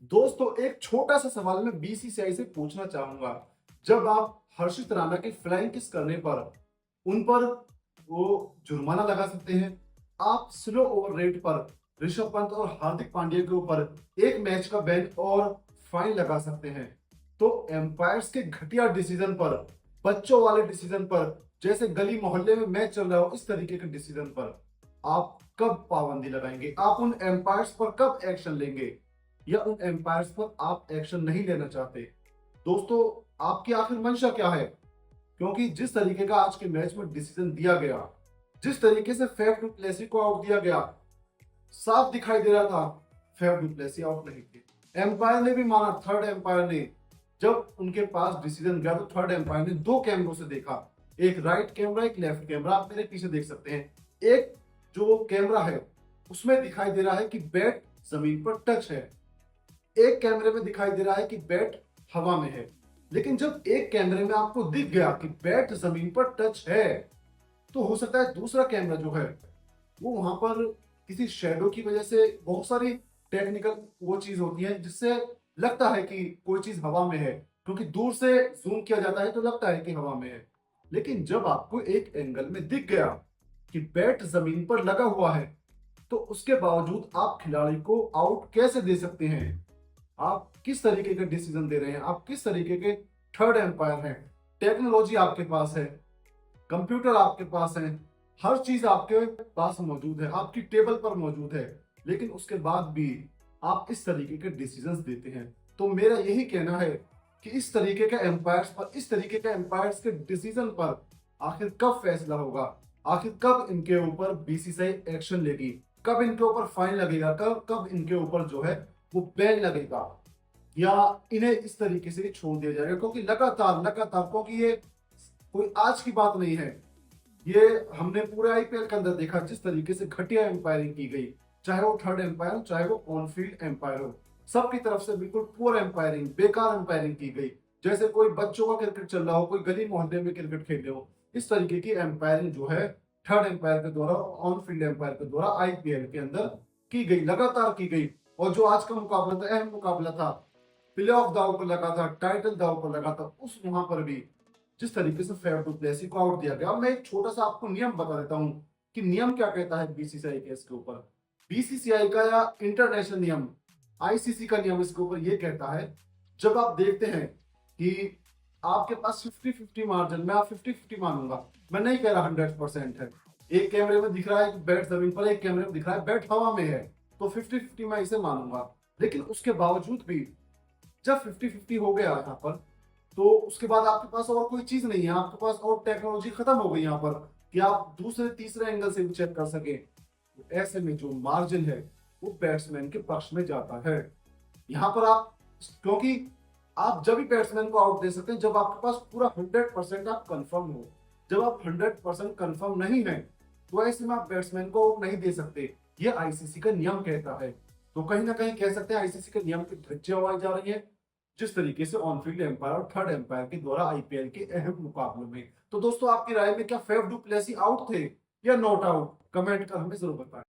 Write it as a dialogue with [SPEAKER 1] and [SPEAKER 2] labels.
[SPEAKER 1] दोस्तों एक छोटा सा सवाल मैं बीसीसीआई से पूछना चाहूंगा। जब आप हर्षित राणा की फ्लाइंग किस करने पर उन पर वो जुर्माना लगा सकते हैं, आप स्लो ओवर रेट पर ऋषभ पंत और हार्दिक पांड्या के ऊपर एक मैच का बैन और फाइन लगा सकते हैं, तो एम्पायर्स के घटिया डिसीजन पर, बच्चों वाले डिसीजन पर, जैसे गली मोहल्ले में मैच चल रहा हो इस तरीके के डिसीजन पर आप कब पाबंदी लगाएंगे? आप उन एम्पायर्स पर कब एक्शन लेंगे, या उन एम्पायर्स पर आप एक्शन नहीं लेना चाहते? दोस्तों आपकी आखिर मंशा क्या है? क्योंकि जिस तरीके का आज के मैच में डिसीजन दिया गया, जिस तरीके से फैफ डू प्लेसी को आउट दिया गया, साफ दिखाई दे रहा था फैफ डू प्लेसी आउट नहीं थे। एम्पायर ने भी माना, थर्ड एम्पायर ने जब उनके पास डिसीजन गया तो थर्ड एम्पायर ने दो कैमरों से देखा, एक राइट कैमरा एक लेफ्ट कैमरा, आप मेरे पीछे देख सकते हैं। एक जो कैमरा है उसमें दिखाई दे रहा है कि बैट जमीन पर टच है, एक कैमरे में दिखाई दे रहा है कि बैट हवा में है। लेकिन जब एक कैमरे में आपको दिख गया कि बैट जमीन पर टच है, तो हो सकता है दूसरा कैमरा जो है वो वहां पर किसी शेडो की वजह से, बहुत सारी टेक्निकल वो चीज होती है जिससे लगता है कि कोई चीज हवा में है, क्योंकि दूर से जूम किया जाता है तो लगता है कि हवा में है। लेकिन जब आपको एक एंगल में दिख गया कि बैट जमीन पर लगा हुआ है, तो उसके बावजूद आप खिलाड़ी को आउट कैसे दे सकते हैं? आप किस तरीके के डिसीजन दे रहे हैं? आप किस तरीके के थर्ड एम्पायर हैं? टेक्नोलॉजी आपके पास है, कंप्यूटर आपके पास है, हर चीज आपके पास मौजूद है, आपकी टेबल पर मौजूद है, लेकिन उसके बाद भी आप इस तरीके के डिसीजंस देते हैं। तो मेरा यही कहना है कि इस तरीके के एम्पायर्स पर, इस तरीके के एम्पायर्स के डिसीजन पर आखिर कब फैसला होगा? आखिर कब इनके ऊपर बीसीसीआई एक्शन लेगी? कब इनके ऊपर फाइन लगेगा? कब कब इनके ऊपर जो है वो बैन लगेगा, या इन्हें इस तरीके से छोड़ दिया जाएगा? क्योंकि लगातार लगातार, क्योंकि ये कोई आज की बात नहीं है, ये हमने पूरे आईपीएल के अंदर देखा जिस तरीके से घटिया एम्पायरिंग की गई, चाहे वो थर्ड एम्पायर हो चाहे वो ऑन फील्ड एम्पायर हो, सबकी तरफ से बिल्कुल पुअर एम्पायरिंग, बेकार एम्पायरिंग की गई। जैसे कोई बच्चों का क्रिकेट चल रहा हो, कोई गली मोहल्ले में क्रिकेट खेल रहे हो, इस तरीके की एम्पायरिंग जो है थर्ड एम्पायर के द्वारा, ऑन फील्ड एम्पायर के द्वारा आईपीएल के अंदर की गई, लगातार की गई। और जो आज का मुकाबला था, अहम मुकाबला था, प्ले ऑफ दाव पर लगा था, टाइटल दाव पर लगा था, उस वहां पर भी जिस तरीके से फैफ डू प्लेसी को आउट दिया गया। मैं एक छोटा सा आपको नियम बता देता हूं कि नियम क्या कहता है बीसीसीआई के इसके ऊपर। बीसीसीआई का या इंटरनेशनल नियम, आईसीसी का नियम इसके ऊपर ये कहता है, जब आप देखते हैं कि आपके पास 50-50 मार्जिन, मैं आप 50-50 मानूंगा, मैं नहीं कह रहा 100% है, एक कैमरे में दिख रहा है कि बैट जमीन पर, एक कैमरे में दिख रहा है बैट हवा में है, तो 50-50 मैं इसे मानूंगा। लेकिन उसके बावजूद भी जब 50-50 हो गया यहाँ पर, तो उसके बाद आपके पास और कोई चीज नहीं है, आपके पास और टेक्नोलॉजी खत्म हो गई यहाँ पर कि आप दूसरे तीसरे एंगल से भी चेक कर सके। तो ऐसे में जो मार्जिन है वो बैट्समैन के पक्ष में जाता है। यहाँ पर आप, क्योंकि आप जब भी बैट्समैन को आउट दे सकते हैं जब आपके पास पूरा 100% आप कंफर्म हो। जब आप 100% कंफर्म नहीं है, तो ऐसे में आप बैट्समैन को आउट नहीं दे सकते, ये आईसीसी का नियम कहता है। तो कहीं ना कहीं कह सकते हैं आईसीसी के नियम की धज्जियां उड़ाई जा रही है, जिस तरीके से ऑन फील्ड एम्पायर और थर्ड एम्पायर के द्वारा आईपीएल के अहम मुकाबलों में। तो दोस्तों आपकी राय में क्या फैफ डू प्लेसी आउट थे या नॉट आउट? कमेंट कर हमें जरूर बताएं।